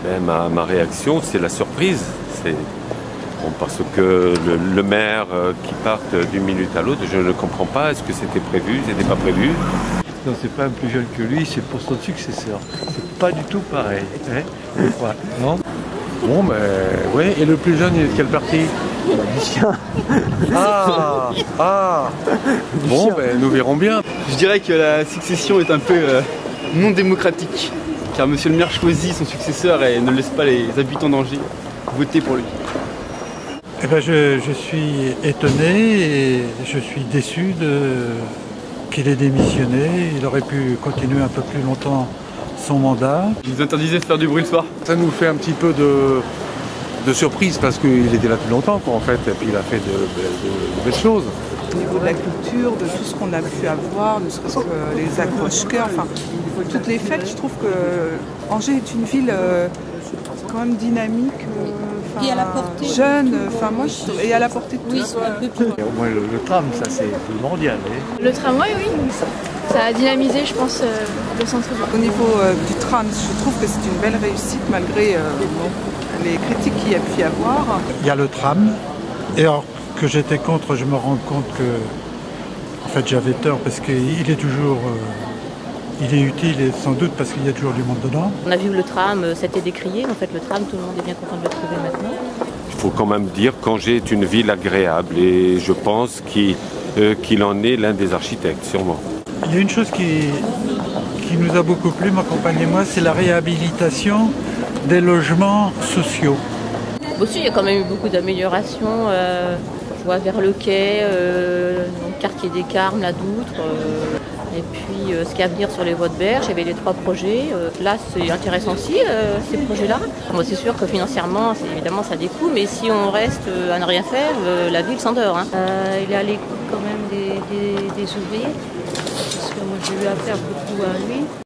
Ben, ma réaction, c'est la surprise. Bon, parce que le maire qui parte d'une minute à l'autre, je ne comprends pas. Est-ce que c'était prévu, c'était pas prévu? Non, c'est pas un plus jeune que lui, c'est pour son successeur. C'est pas du tout pareil. Hein, je crois, non? Bon, ben oui. Et le plus jeune, il est de quel parti? Lucien. Bon, ben nous verrons bien. Je dirais que la succession est un peu non démocratique, car monsieur le maire choisit son successeur et ne laisse pas les habitants d'Angers voter pour lui. Eh ben je suis étonné et je suis déçu qu'il ait démissionné. Il aurait pu continuer un peu plus longtemps son mandat. Ils nous interdisaient de faire du bruit le soir. Ça nous fait un petit peu de surprise parce qu'il était là depuis longtemps, quoi, en fait, et puis il a fait de belles choses. Au niveau de la culture, de tout ce qu'on a pu avoir, ne serait-ce que les accroche-cœurs, enfin, toutes les fêtes, je trouve que Angers est une ville quand même dynamique, et à la portée, jeune, enfin moi, et à la portée de tous. oui, un peu plus. Et au moins le tram, ça c'est primordial. Hein. Le tramway, oui, ça a dynamisé, je pense, le centre-ville. Au niveau du tram, je trouve que c'est une belle réussite malgré les critiques qu'il y a pu y avoir. Il y a le tram. Et alors que j'étais contre, je me rends compte que en fait j'avais tort parce qu'il est toujours il est utile et sans doute parce qu'il y a toujours du monde dedans. On a vu le tram, c'était décrié. En fait, le tram, tout le monde est bien content de le trouver maintenant. Il faut quand même dire qu'Angers est une ville agréable et je pense qu'il en est l'un des architectes, sûrement. Il y a une chose qui nous a beaucoup plu, ma compagne et moi, c'est la réhabilitation des logements sociaux. Aussi, il y a quand même eu beaucoup d'améliorations. Je vois vers le quai, dans le quartier des Carmes, la Doutre. Et puis, ce qu'il y a à venir sur les voies de berge, il y avait les 3 projets. Là, c'est intéressant aussi, ces projets-là. Bon, c'est sûr que financièrement, évidemment, ça a des coûts, mais si on reste à ne rien faire, la ville s'endort. Hein. Il est à l'écoute quand même des ouvriers, parce que moi, j'ai eu affaire beaucoup à lui.